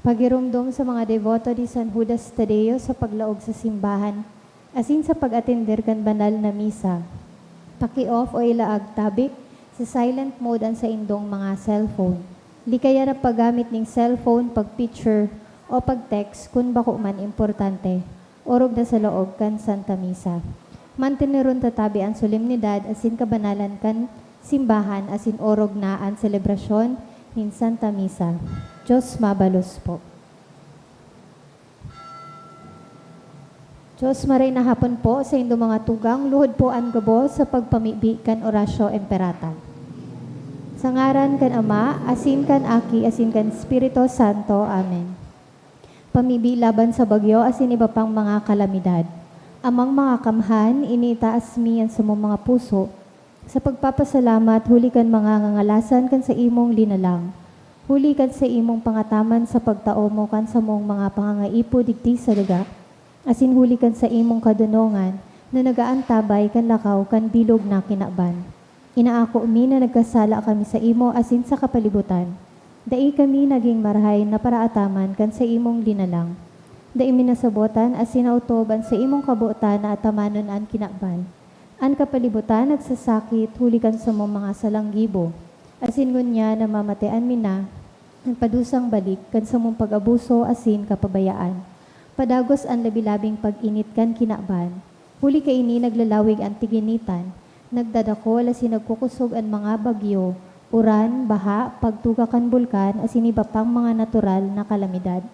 Pagirumdum sa mga deboto di San Judas Tadeo sa paglaog sa simbahan, asin sa pag-atender kan banal na misa. Paki-off o ilaag tabi sa silent mode ang sa indong mga cellphone. Di kaya na paggamit ng cellphone, pag-picture o pag-text kung bako man importante. Orog na sa loob kan Santa Misa. Mantineron tatabi ang solemnidad asin kabanalan kan simbahan asin orog na ang selebrasyon ng Santa Misa. Diyos mabalos po. Diyos maray na hapon po sa indo mga tugang, luhod po ang gabo sa pagpamibi kan orasyo emperata. Sa ngaran kan Ama, asin kan Aki, asin kan Espiritu Santo. Amen. Pamibi laban sa bagyo, asin iba pang mga kalamidad. Amang mga kamhan, initaas mi ang sa mga puso. Sa pagpapasalamat, huli kan mga ngangalasan kan sa imong linalang. Huli kan sa imong pangataman sa pagtao mo kan sa mong mga pangangaipo digdi sa daga. Asin huli kan sa imong kadunongan na nagaantabay kan lakaw kan bilog na kinaban. Inaako mi na nagkasala kami sa imo asin sa kapalibutan. Dai kami naging marhay na paraataman kan sa imong linalang. Dai minasabotan asin autoban sa imong kabuotan na atamanon an kinaban. An kapalibutan nagsasakit huli kan sa mong mga salanggibo. Asin ngunya na mamatean mi na, ang padusang balik, kan sa mong pag-abuso, asin kapabayaan. Padagos ang labilabing pag-init kan kinaban. Huli ka ini naglalawig ang tiginitan. Nagdadakol asin nagkukusog ang mga bagyo, uran, baha, pagtuga kan bulkan, asin iba pang mga natural na kalamidad.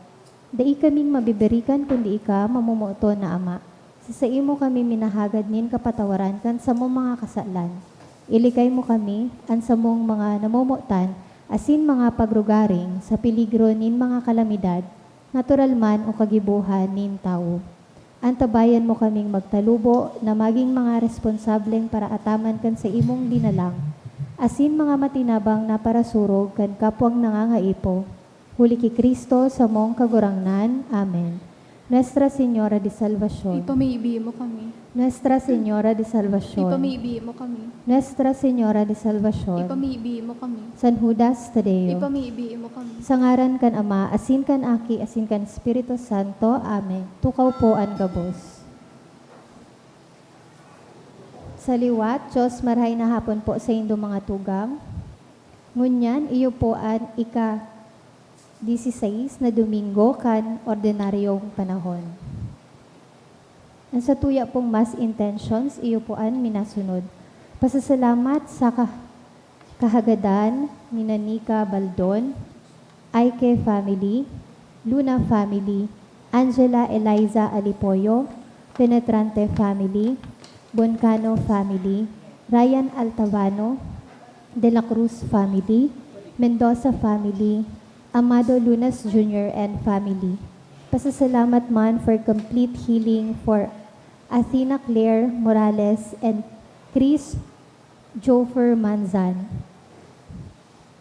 Dai kaming mabiberikan kundi ika mamumuto na Ama. Sa imo kami minahagad nin kapatawaran kan sa mong mga kasalan. Ilikay mo kami, ang samong mga namumutan, asin mga pagrugaring sa peligro nin mga kalamidad, natural man o kagibuhan nin tao. Antabayan mo kaming magtalubo na maging mga responsableng para ataman kan sa imong dinalang, asin mga matinabang na parasurog kan kapwang nangangaipo. Huli ki Kristo sa mong kagurangnan. Amen. Nuestra Señora de Salvación. Ipamiibi mo kami. Nuestra Señora de Salvación. Ipamiibi mo kami. Nuestra Señora de Salvación. Ipamiibi mo kami. San Judas Tadeo. Ipamiibi mo kami. Sa ngaran kan Ama, asin kan Aki, asin kan Espiritu Santo. Amen. Tukaw po ang gabos. Sa liwat, Diyos marhay na hapon po sa indo mga tugang. Ngunyan, iyo po ang ika-16 na Domingo kan ordinaryong panahon. Ang sa tuya pong mass intentions, iyo po ang minasunod. Pasasalamat sa kahagadan ni Nanika Baldon, Aike family, Luna family, Angela Eliza Alipoyo, Penetrante family, Boncano family, Ryan Altavano, De La Cruz family, Mendoza family, Amado Lunas Jr. and family. Pasasalamat man for complete healing for Athena Claire Morales and Chris Jofer Manzan.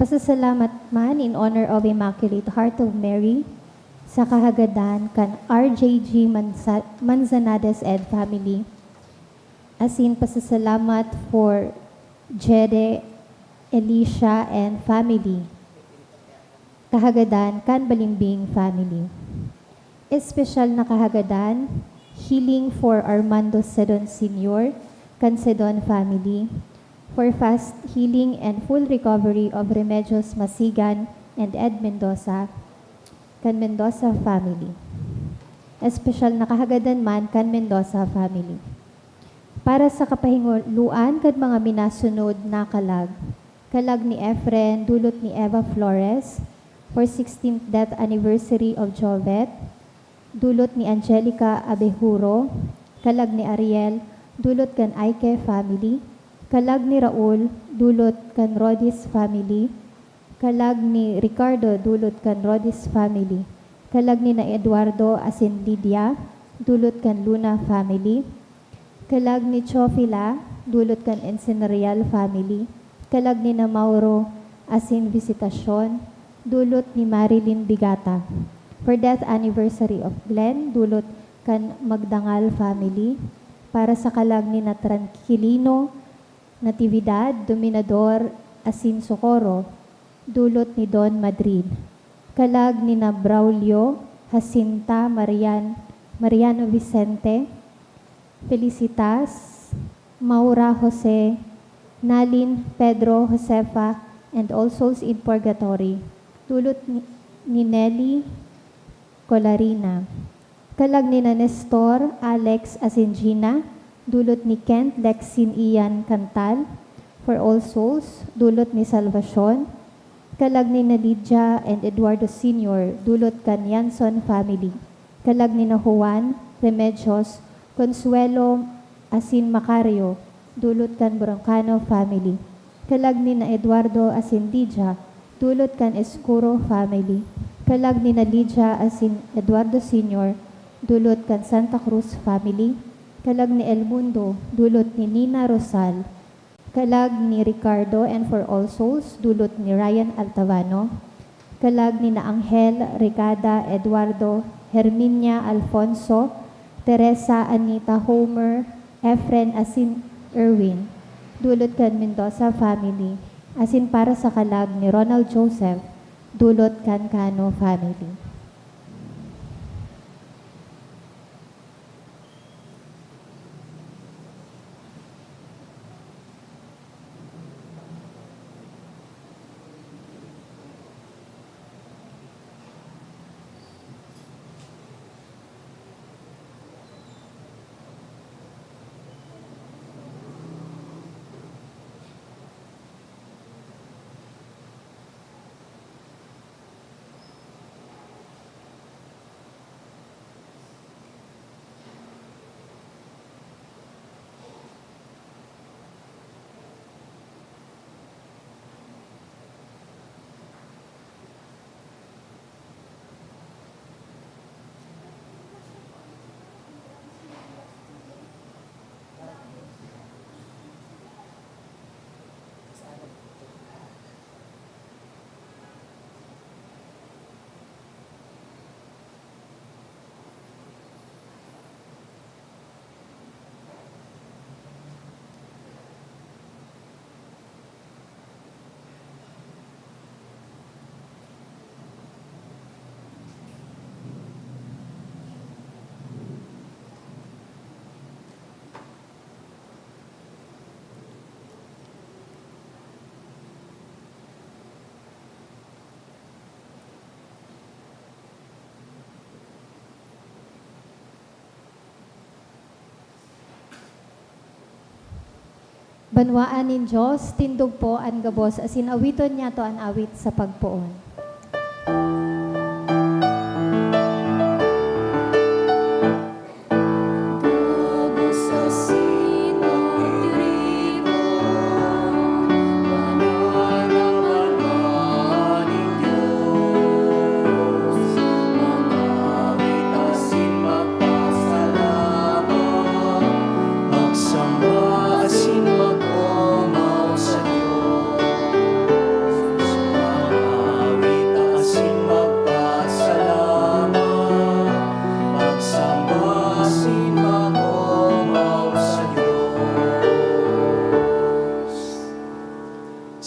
Pasasalamat man in honor of Immaculate Heart of Mary sa kahagadan kan RJG Manzanares and family. Asin pasasalamat for Jede Elisha and family. Kahagadan kan Balimbing family. Espesyal na kahagadan, healing for Armando Sedon Sr., kan Sedon family, for fast healing and full recovery of Remedios Masigan and Ed Mendoza, kan Mendoza family. Espesyal na kahagadan man kan Mendoza family. Para sa kapahinguluan kan mga minasunod na kalag ni Efren, dulot ni Eva Flores, for 16th death anniversary of Jovet, dulot ni Angelica Abejuro, kalag ni Ariel, dulot kan Aike family, kalag ni Raul, dulot kan Rodis family, kalag ni Ricardo, dulot kan Rodis family, kalag ni na Eduardo asin Lydia, dulot kan Luna family, kalag ni Chofila, dulot kan Ensenarial family, kalag ni na Mauro asin Visitasyon, dulot ni Marilyn Bigata. For death anniversary of Glenn, dulot kan Magdangal family. Para sa kalag ni na Tranquilino, Natividad, Dominador, Asin Socorro, dulot ni Don Madrid. kalag ni na Braulio, Jacinta, Mariano Vicente, Felicitas, Maura Jose, Nalin, Pedro, Josefa, and all souls in purgatory. Dulot ni Nelly Colarina. Kalag ni na Nestor, Alex Asingina. Dulot ni Kent, Lexin Ian Cantal. For all souls, dulot ni Salvacion. Kalag ni na Lydia and Eduardo Sr., dulot kan Yanson family. Kalag ni na Juan Remedios, Consuelo Asin Macario, dulot kan Broncano family. Kalag ni na Eduardo Asin Lydia, dulot kan Escuro family. Kalag ni na Lydia Asin Eduardo Sr., dulot kan Santa Cruz family. Kalag ni El Mundo, dulot ni Nina Rosal. Kalag ni Ricardo and for all souls, dulot ni Ryan Altavano. Kalag ni na Angel, Ricada, Eduardo, Herminia, Alfonso, Teresa, Anita, Homer, Efren, Asin, Erwin. Dulot kan Mendoza family. Asin para sa kalag ni Ronald Joseph, dulot kan Cano family. Banwaan nin Diyos, tindog po an gabos, asin awiton niya to an awit sa pagpoon.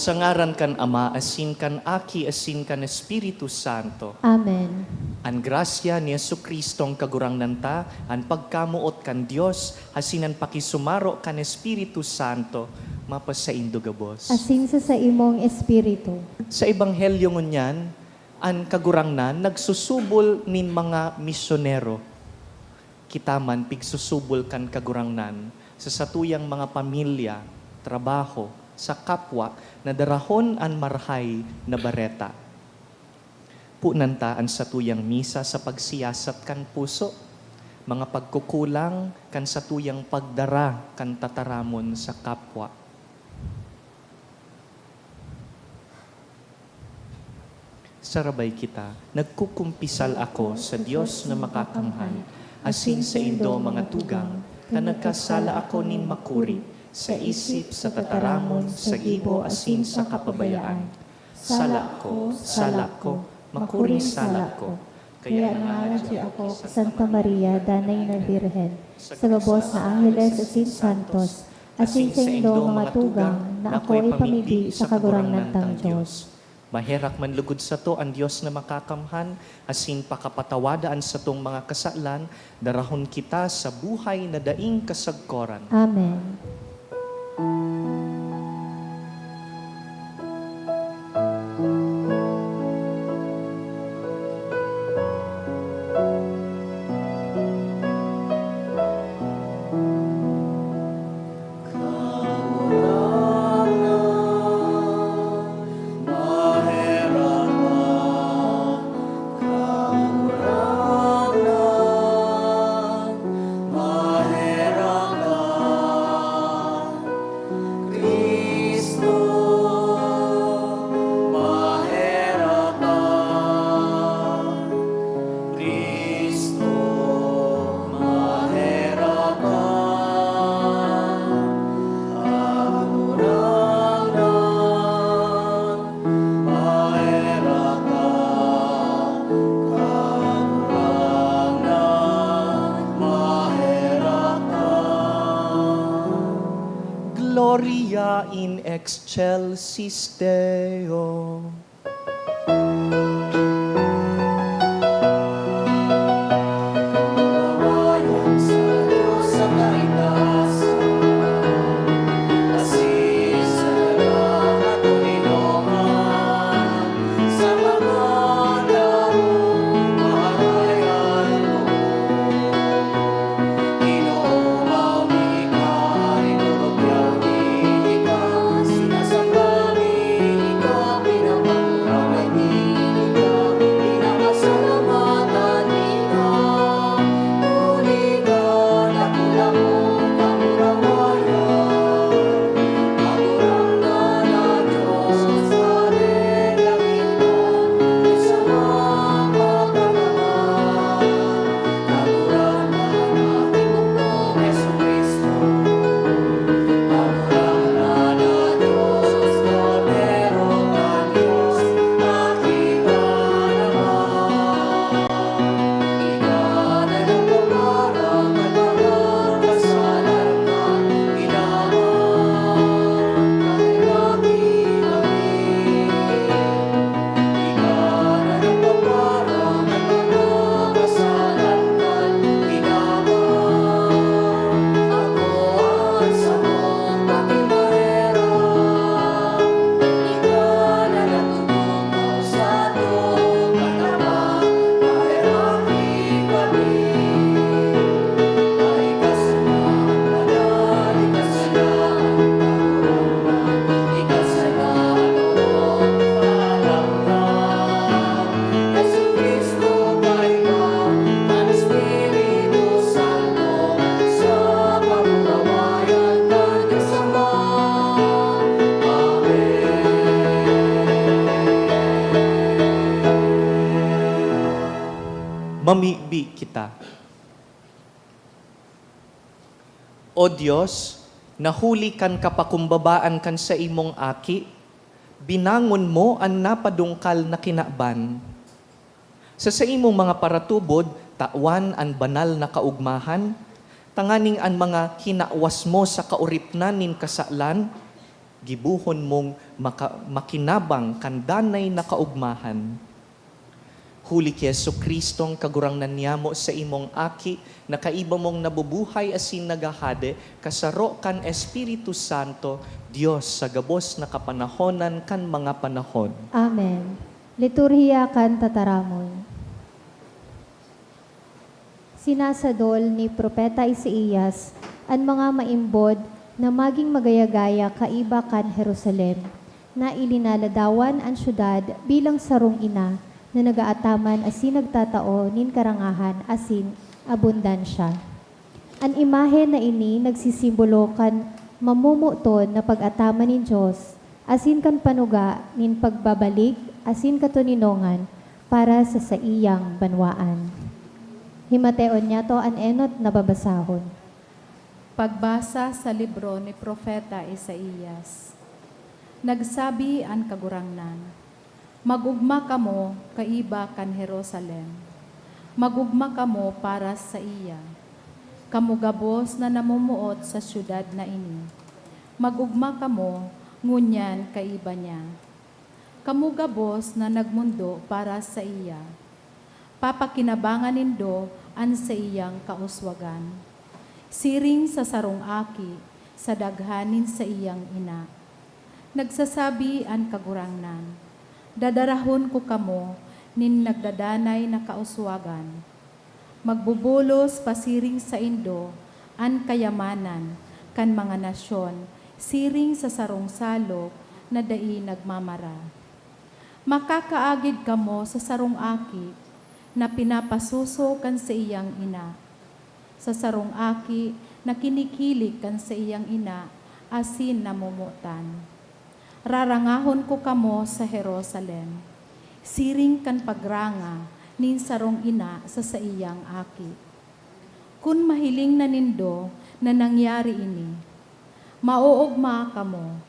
Sa ngaran kan Ama, asin kan Aki, asin kan Espiritu Santo. Amen. An grasya ni Jesucristo ang kagurangnan ta, an pagkamuot kan Dios, hasinan pakisumaro kan Espiritu Santo, mapasaindo gabos. Asin sa imong espiritu. Sa ebanghelyo ngunyan, an kagurangnan nagsusubol nin mga misyonero. Kitaman pigsusubol kan kagurangnan sa satuyang mga pamilya, trabaho, sa kapwa na darahon an marhay na bareta. Punanta an satuyang misa sa pagsiyasat kan puso, mga pagkukulang kan satuyang pagdara kan tataramon sa kapwa. Sarabay kita, nagkukumpisal ako sa Diyos na makakamhan, asin sa indo mga tugang, na nagkasala ako nin makuri, sa isip, sa tataramon, sa gibo, asin sa kapabayaan. Sala ko, makuring sala ko. Kaya nangaradyo ako, Santa Maria, Danay na Birhen, sa gabos na Angeles asin Santos, asin sa indo mga tugang, na ako ay pamibig sa kagurangnan tang Diyos. Maherak man lugod sa to ang Dios na makakamhan, asin pakapatawadaan sa tong mga kasalan, darahon kita sa buhay na daing kasagkoran. Amen. Gloria in excelsis Deo. Kawayan sa Diyos sa kaitaasan, asis sa dalang katulinongan, sa mga daong mahalayan mo. Ginoo, ni ka, inurugyaw ni ka, sinasamba ni ka, pinapagpuraway ni ka, pinapasalamatan ni ka. Muli ka, nakulakong kamurawayan, magurang na Diyos sa langit ka, sa mga katangahan, magurang na ating Panginoong Jesucristo. Magurang na Diyos, Kordero ng Diyos, nakita naman. Ikaw na nagpaparang at mga kasalan na ginawa, kahit kami. Ikaw na nagpaparang at mga kasalan na ginawa, ako ang samong pakimahirap. Ikaw na nagtutunaw sa atong katawan, mahirapi kami. Jesucristo kay ka, ang Espiritu Santo, sa kamurawayan ng Diyos Ama. Amen. Mamibi kita. O Diyos, nahuli kan kapakumbabaan kan sa imong aki, binangon mo ang napadungkal na kinaban. Sa imong mga paratubod, tawan ang banal na kaugmahan, tanganing ang mga hinawas mo sa kauripnan nin kasalan, gibuhon mong makinabang kandanay na kaugmahan. Huli ki Jesucristong kagurangnan niyamo sa imong aki, na kaiba mong nabubuhay asin nagahade, kasaro kan Espiritu Santo, Dios sa gabos na kapanahonan kan mga panahon. Amen. Liturhiya kan tataramon. Sinasadol ni Propeta Isaías ang mga maimbod na maging magayagaya kaiba kan Jerusalem, na ilinaladawan ang syudad bilang sarong ina na nagaataman asin nagtatao nin karangahan asin abundansya. Ang imahe na ini nagsisimbolo kan mamumuton na pag-ataman ni Diyos asin kan panuga nin pagbabalik asin katuninongan para sa saiyang banwaan. Himateon niya to an enot na babasahon. Pagbasa sa libro ni Propeta Isaías. Nagsabi ang kagurangnan, magugma kamo kaiba kan Jerusalem. Magugma kamo para sa iya. Kamugabos na namumuot sa syudad na ini. Magugma kamo, ngunyan kaiba niya. kamugabos na nagmundo para sa iya. Papakinabangan nindo an sa iyang kauswagan. Siring sa sarong aki, sa daghanin sa iyang ina. Nagsasabi an kagurangnan, dadarahon ko kamo, nin nagdadanay na kauswagan. Magbubulos pasiring sa indo, an kayamanan, kan mga nasyon, siring sa sarong salok, na dai nagmamara. Makakaagid kamo sa sarong aki, na pinapasuso kan sa iyang ina. Sa sarong aki, na kinikilig kan sa iyang ina, asin namumutan. Rarangahon ko kamo sa Jerusalem, siring kan pagranga, nin sarong ina sa iyang aki. Kun mahiling na nindo na nangyari ini, mauugma kamo,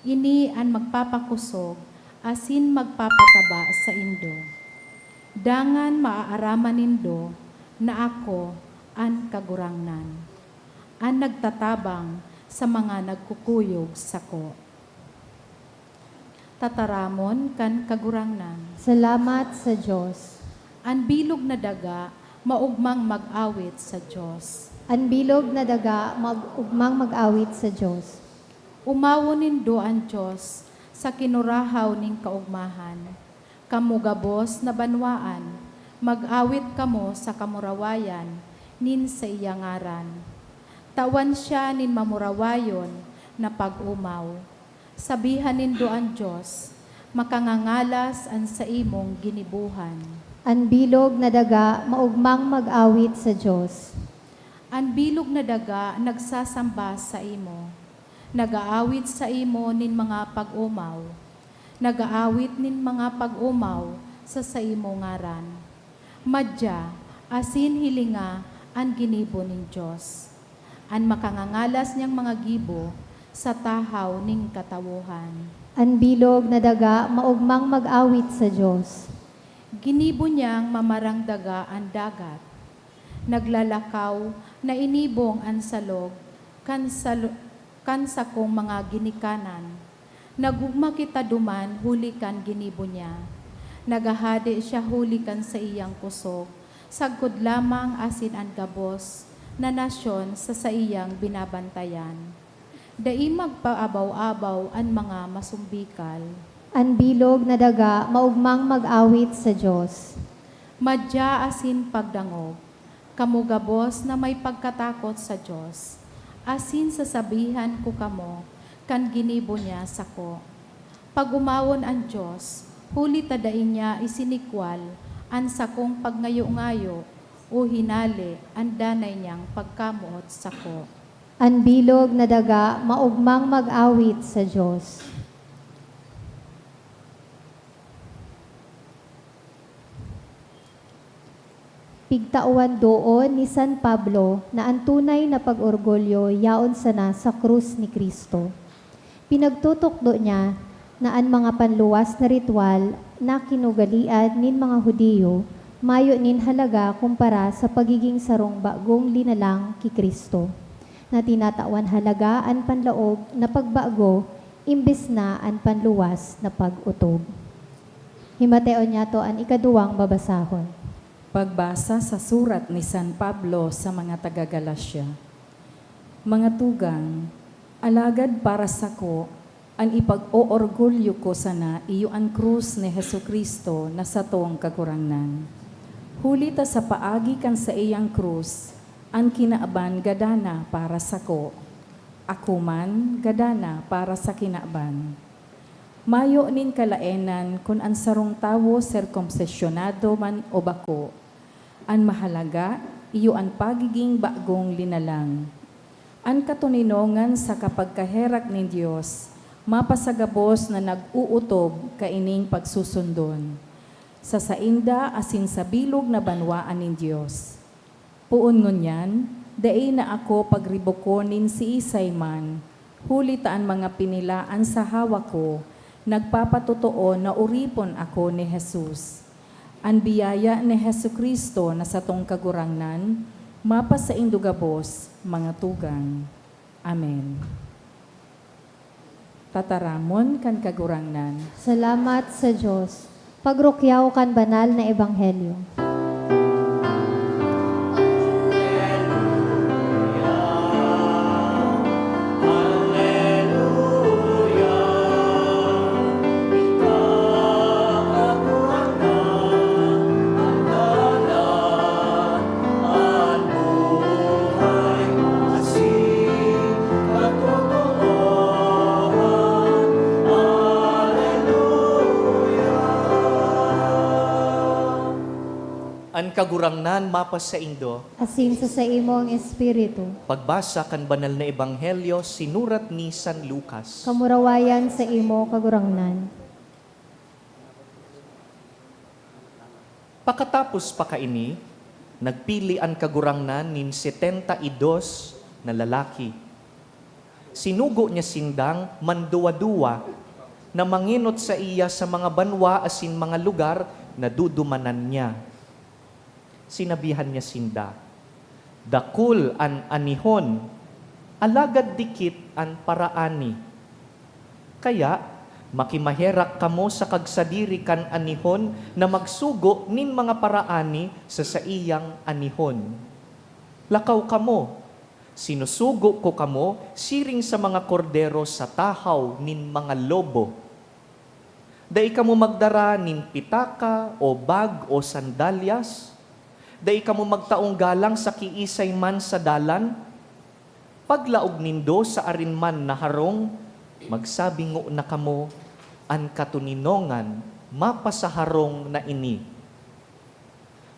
ini ang magpapakusog, asin magpapataba sa indo. Dangan maaaraman nindo na ako ang kagurangnan, ang nagtatabang sa mga nagkukuyog sako. Tataramon kan kagurangnan, Salamat sa Diyos. ang bilog na daga, maugmang mag-awit sa Diyos. Ang bilog na daga, ugmang mag-awit sa Diyos. Umawo nindo ang Diyos sa kinurahaw ning kaugmahan. Kamugabos na banwaan, mag-awit kamo sa kamurawayan, nin sa iyang ngaran. Tawan siya nin mamurawayon na pag-umaw. Sabihan nindo ang Diyos, makangangalas ang sa imong ginibuhan. Ang bilog na daga, maugmang mag-awit sa Diyos. Ang bilog na daga nagsasamba sa imo. Nagaawit sa imo nin mga pag-umaw. Nagaawit nin mga pag-umaw sa imo ngaran. Madya, asin hilinga ang ginibo ning Diyos. Ang makangangalas niyang mga gibo sa tahaw ning katawuhan. Ang bilog na daga, maugmang mag-awit sa Diyos. Ginibo niyang mamarang daga ang dagat. Naglalakaw na inibong ang salog, kan sa kong mga ginikanan. Nagugma kita duman, huli kan ginibo niya. Nagahade siya huli kan sa iyang kusog. Sagkod lamang asin ang gabos, na nasyon sa iyang binabantayan. Dai magpaabaw-abaw ang mga masumbikal. Ang bilog na daga, maugmang mag-awit sa Diyos. Madya asin pagdangog, kamugabos na may pagkatakot sa Diyos. Asin sasabihan ko kamo, kan ginibo niya sako. Pag umawon ang Diyos, huli tadain niya isinikwal, ang sakong pagngayo-ngayo, o hinali, ang danay niyang pagkamuot sako. Ang bilog na daga, maugmang mag-awit sa Diyos. Pigtauan doon ni San Pablo na ang tunay na pag-orgulyo yaon sana sa krus ni Kristo. Pinagtutukdo niya na ang mga panluwas na ritual na kinugalian nin mga Hudiyo mayo nin halaga kumpara sa pagiging sarong bagong linalang ki Kristo, na tinatawan halaga ang panlaog na pagbago imbes na ang panluwas na pag-utob. Himateo niya to ang ikaduwang babasahon. Pagbasa sa surat ni San Pablo sa mga taga-Galasya. Mga tugang, alagad para sako, ang ipag-oorgulyo ko sana iyo ang krus ni Hesukristo na sa tong kagurangnan. Huli ta sa paagi kan sa iyang krus, ang kinaaban gadana para sako. Ako man gadana para sa kinaaban. Mayo nin kalaenan kung ang sarong tawo serkomsesyonado man o bako. Ang mahalaga, iyo ang pagiging bagong linalang. Ang katuninongan sa kapagkaherak ni Diyos, mapasagabos na nag-uutob kaining pagsusundon. Sa sainda asin sa bilog na banwaan ni Diyos. Puon ngunyan, dai na ako pagribukonin si Isay man, huli taan mga pinilaan sa hawa ko, nagpapatotoo na uripon ako ni Jesus. Ang biyaya ni Hesukristo na sa tong kagurangnan, mapa sa indo, 'Indugabos, mga tugang. Amen. Tataramon kan kagurangnan. Salamat sa Diyos. Pagrukyaw kan banal na ebanghelyo. An kagurangnan mapas sa Indo, Asin sa imong espiritu. pagbasa kan banal na ebanghelyo sinurat ni San Lucas. Kamurawayan sa imo kagurangnan. Pakatapos pa kaini, nagpili ang kagurangnan nin 72 na lalaki. Sinugo niya sindang manduwa-duwa na manginot sa iya sa mga banwa asin mga lugar na dudumanan niya. Sinabihan niya sinda, dakul an anihon, alagad dikit an paraani. Kaya, makimaherak kamo sa kagsadiri kan anihon na magsugo nin mga paraani sa saiyang anihon. Lakaw kamo, sinusugo ko kamo siring sa mga kordero sa tahaw nin mga lobo. Dai kamo magdara nin pitaka o bag o sandalyas, dai kamo magtaong galang sa kiisay man sa dalan, paglaog nindo sa arinman na harong, magsabingo na kamo, an katuninongan, mapasaharong na ini.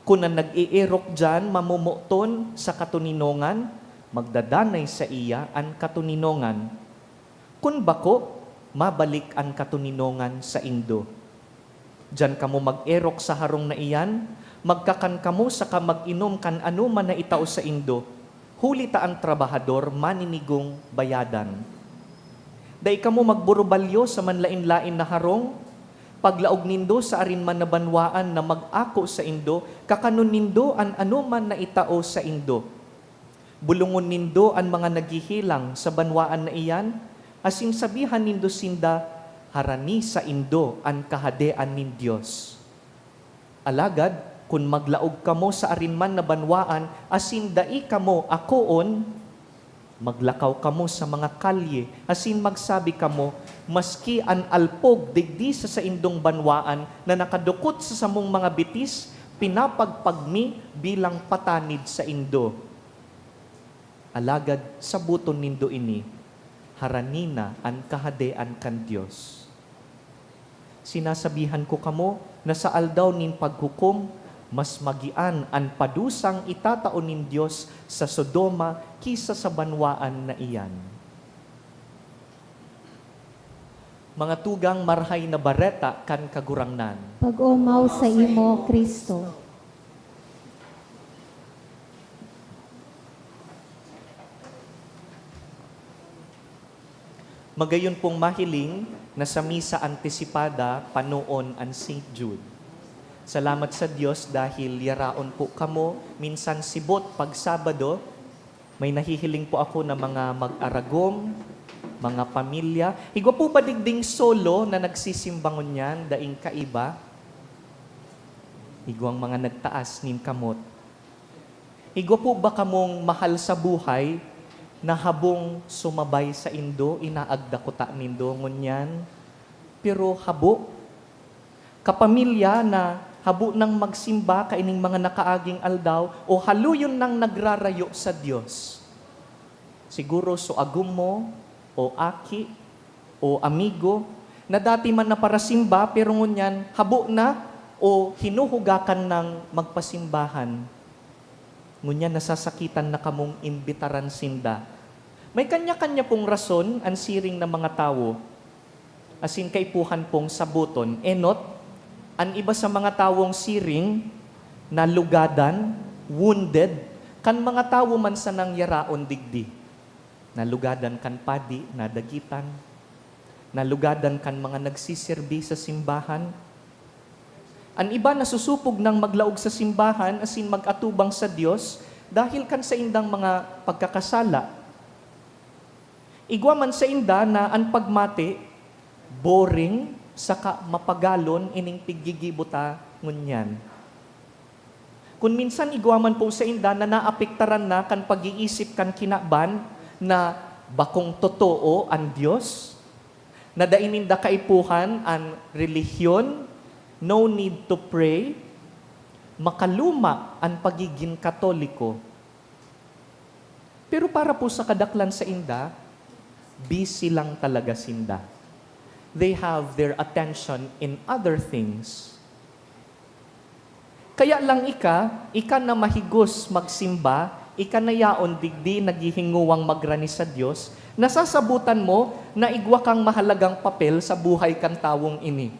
Kung ang nag-iirok dyan, mamumuton sa katuninongan, magdadanay sa iya an katuninongan. Kung bako, mabalik ang katuninongan sa Indo. Dyan kamo mag-erok sa harong na iyan, magkakan kamo sa kamag-inom kan anuman na itao sa Indo, huli ta ang trabahador maninigong bayadan. Dai kamo magburubalyo sa manlain-lain na harong, paglaog nindo sa arinman na banwaan na mag-ako sa Indo, kakanon nindo an anuman na itao sa Indo. Bulungon nindo ang mga naghihilang sa banwaan na iyan, asin sabihan nindo sinda, harani sa Indo ang kahadean nin Dios. Alagad, kung maglaog kamo sa arinman na banwaan, asin dai kamo akoon, maglakaw kamo sa mga kalye, asin magsabi kamo, maski an alpog digdi sa indong banwaan na nakadukot sa samong mga bitis, pinapagpagmi bilang patanid sa Indo. Alagad sa buton nindo ini, haranina an kahadean kan Dios. Sinasabihan ko kamo na sa aldaw nin paghukom, mas magian ang padusang itataon nin Diyos sa Sodoma kisa sa banwaan na iyan. Mga tugang marhay na bareta kan kagurangnan. Pag-umaw sa imo, Kristo. Magayon pong mahiling na sa misa antisipada panoon ang St. Jude. Salamat sa Diyos dahil yaraon po kamo, minsan sibot pag Sabado, may nahihiling po ako na mga mag-aragom, mga pamilya. Higwa po ba digding solo na nagsisimbangon yan, daing kaiba? Higwang mga nagtaas nin kamot. Higwa po ba kamong mahal sa buhay, na habong sumabay sa Indo, inaagdakuta nindo ngunyan? Pero habo, kapamilya na habo nang magsimba kaining mga nakaaging aldaw o haluyon nang nagrarayo sa Diyos. Siguro so agum mo o aki o amigo na dati man na para simba pero ngunyan habo na o hinuhugakan ng magpasimbahan. Ngunyan nasasakitan na kamong imbitaran sinda. May kanya-kanya pong rason ang siring ng mga tao. Asin kaipuhan pong sabuton. Enot, ang iba sa mga tawong siring, na lugadan, wounded, kan mga tawo man sa nangyaraon digdi. Nalugadan kan padi, nadagitan. Nalugadan kan mga nagsisirbi sa simbahan. Ang iba nasusupog ng maglaog sa simbahan asin mag-atubang sa Diyos dahil kan sa indang mga pagkakasala. Igwa man sa inda na ang pagmati, boring, saka mapagalon, ining piggigibuta ngunyan. Kung minsan igwaman po sa inda na naapektaran na kan pag-iisip kan kinaban na bakong totoo ang Diyos, na daininda kaipuhan ang relihiyon, no need to pray, makaluma ang pagiging katoliko. Pero para po sa kadaklan sa inda, busy lang talaga sinda. They have their attention in other things. Kaya lang ika na mahigos magsimba, ika na yaon digdi naghihinguwang magrani sa Diyos, nasasabutan mo na igwa kang mahalagang papel sa buhay kan tawong ini.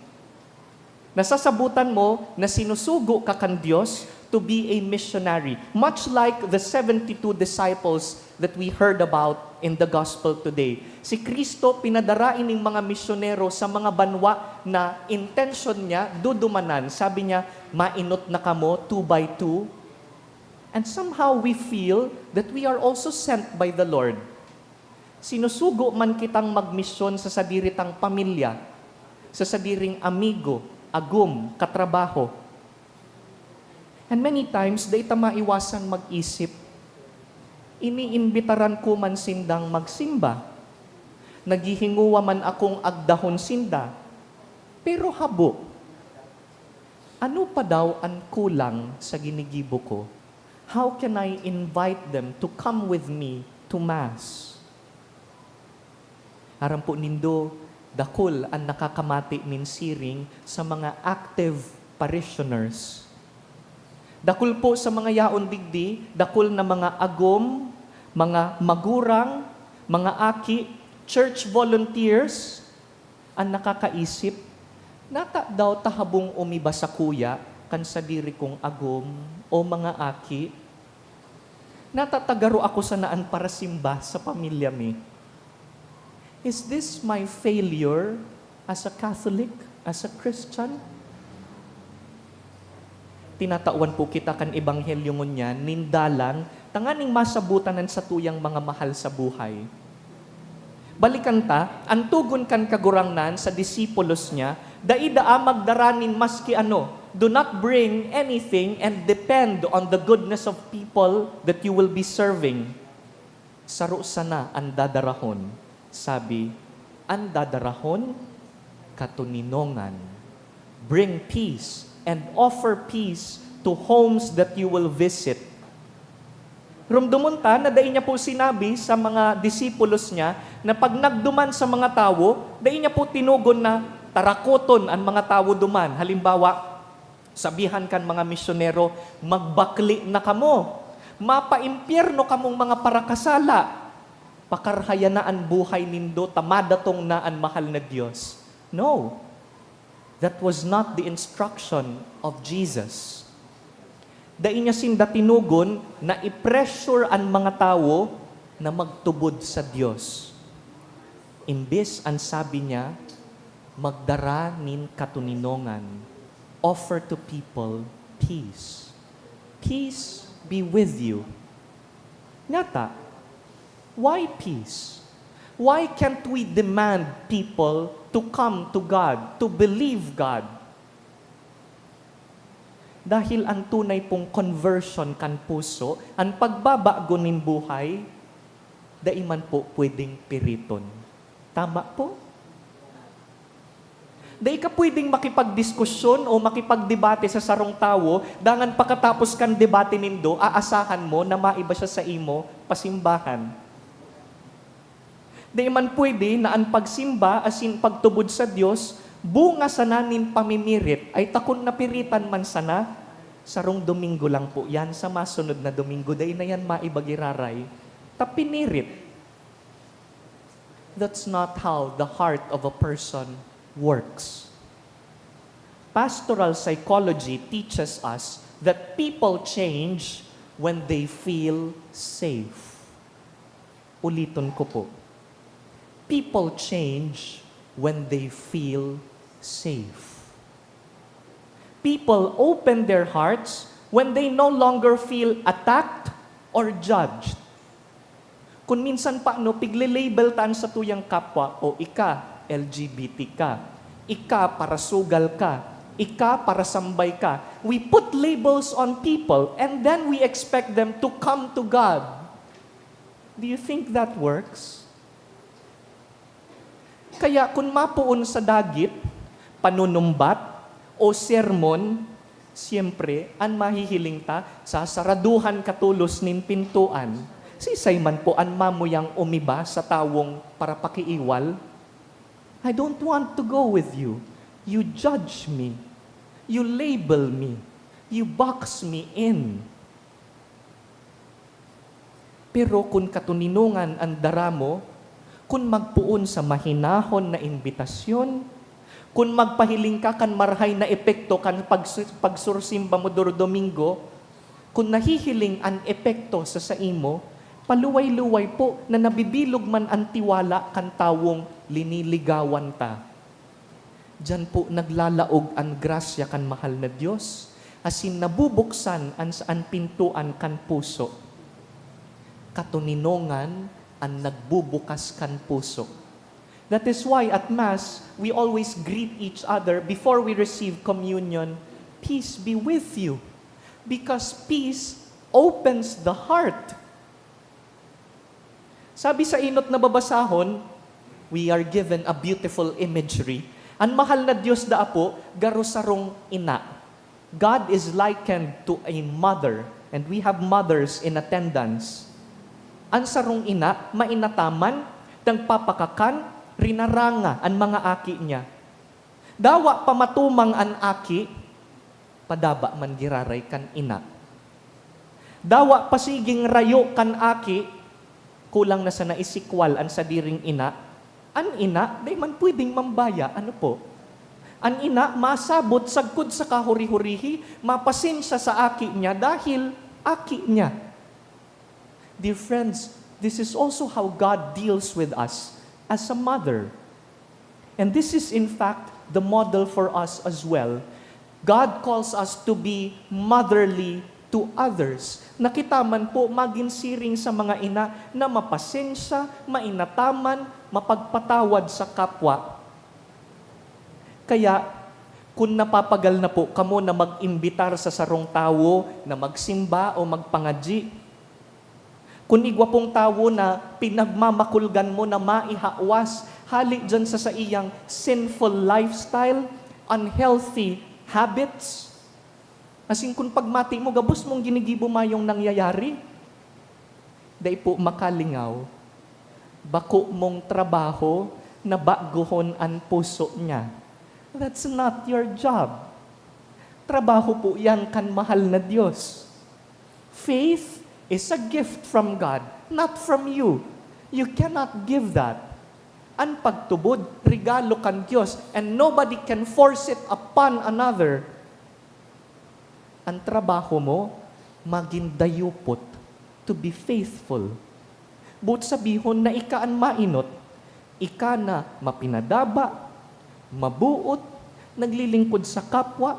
Nasasabutan mo na sinusugo ka kan Diyos to be a missionary, much like the 72 disciples that we heard about in the gospel today. Si Kristo pinadarain ng mga misyonero sa mga banwa na intention niya, dudumanan. Sabi niya, mainot na kamo 2 by 2. And somehow we feel that we are also sent by the Lord. Sinusugo man kitang magmisyon sa sadiritang pamilya, sa sadiring amigo, agum, katrabaho. And many times, da ita maiwasan mag-isip, iniimbitaran ko man sindang magsimba, naghihinguwa man akong agdahon sinda, pero habo, ano pa daw ang kulang sa ginigibo ko? How can I invite them to come with me to Mass? Aram po nindo, dakol ang nakakamati nin siring sa mga active parishioners. Dakol po sa mga yaon digdi, dakol na mga agom, mga magurang, mga aki, church volunteers, ang nakakaisip, nata daw tahabong umiba sa kuya, kan sa diri kong agom, o mga aki, natatagaro ako sa naan para simba sa pamilya mi. Is this my failure as a Catholic, as a Christian? Tinatawan po kita kan ebanghelyo ngunyan, nindalan, tanganing masabutanan sa tuyang mga mahal sa buhay. Balikan ta, ang tugon kan kagurangnan sa disipulos niya, daida magdaranin maski ano, do not bring anything and depend on the goodness of people that you will be serving. Saro sana ang dadarahon. Sabi, ang dadarahon, katuninongan. Bring peace and offer peace to homes that you will visit. Rumdumunta na dahil niya po sinabi sa mga disipulos niya na pag nagduman sa mga tao, dahil niya po tinugon na tarakoton ang mga tao duman. Halimbawa, sabihan kan mga misyonero, magbakli na kamo. Mapaimpyerno kamong mga parakasala. Pakarhaya na ang buhay nindo, tamadatong na ang mahal na Diyos. No. That was not the instruction of Jesus. Dahil niya sinda tinugon na i-pressure ang mga tao na magtubod sa Diyos. Imbes ang sabi niya, magdara nin katuninongan, offer to people peace. Peace be with you. Nata, why peace? Why can't we demand people to come to God, to believe God? Dahil ang tunay pong conversion kan puso, ang pagbabago nin buhay, daiman po pwedeng piriton. Tama po? Dai ka pwedeng makipagdiskusyon o makipagdebate sa sarong tao, dangan pagkatapos kan debate nindo, aasahan mo na maiba siya sa imo, pasimbahan. Di man pwede na ang pagsimba asin pagtubod sa Diyos, bunga sana nin pamimirit, ay takon na piritan man sana, sarong Domingo lang po yan, sa masunod na Domingo, dahil na yan maibagiraray, tapinirit. That's not how the heart of a person works. Pastoral psychology teaches us that people change when they feel safe. Ulitin ko po. People change when they feel safe. People open their hearts when they no longer feel attacked or judged. Kung minsan pa, no, pigle-label taan sa tuyang kapwa, o ika, LGBT ka, ika, para sugal ka, ika, para sambay ka. We put labels on people and then we expect them to come to God. Do you think that works? Kaya kung mapuon sa dagit, panunumbat, o sermon, siyempre, an mahihiling ta, sasaraduhan katulos nin pintuan, sisay man po an mamuyang umiba sa tawong para pakiiwal. I don't want to go with you. You judge me. You label me. You box me in. Pero kung katuninungan ang daramo, kung magpuon sa mahinahon na imbitasyon, kung magpahiling ka kan marhay na epekto kan pagsursimba mo Domingo, kung nahihiling ang epekto sa saimo, paluway-luway po na nabibilog man ang tiwala kan tawong liniligawan ta. Diyan po naglalaog ang grasya kan mahal na Diyos, asin nabubuksan ang pintuan kan puso. Katuninongan ang nagbubukas kan puso. That is why at Mass, we always greet each other before we receive communion. Peace be with you. Because peace opens the heart. Sabi sa inot na babasahon, we are given a beautiful imagery. Ang mahal na Diyos da Apo, garusarong ina. God is likened to a mother, and we have mothers in attendance. Ang sarong ina, mainataman, nagpapakakan, rinaranga ang mga aki niya. Dawa pamatumang an aki, padaba man giraray kan ina. Dawa pasiging rayo kan aki, kulang na sa naisikwal ang sadiring ina. An ina, day man pwedeng mambaya. Ano po? An ina, masabot sagkod sa kahuri-hurihi, mapasensya sa aki niya dahil aki niya. Dear friends, this is also how God deals with us as a mother. And this is in fact the model for us as well. God calls us to be motherly to others. Nakita man po maginsiring sa mga ina na mapasensya, mainataman, mapagpatawad sa kapwa. Kaya, kung napapagal na po kamo na mag-imbitar sa sarong tawo, na magsimba o magpangadji, kung igwapong tawo na pinagmamakulgan mo na maihawas, hali dyan sa iyang sinful lifestyle, unhealthy habits, asin kung pagmati mo, gabos mong ginigibo mayong nangyayari, dahil po makalingaw, bako mong trabaho na baguhon ang puso niya. That's not your job. Trabaho po yan kan mahal na Diyos. Faith is a gift from God, not from you. You cannot give that. Ang pagtubod, regalo kan Diyos, and nobody can force it upon another. Ang trabaho mo, maging dayupot, to be faithful. But sabihon na ika ang mainot, ika na mapinadaba, mabuot, naglilingkod sa kapwa,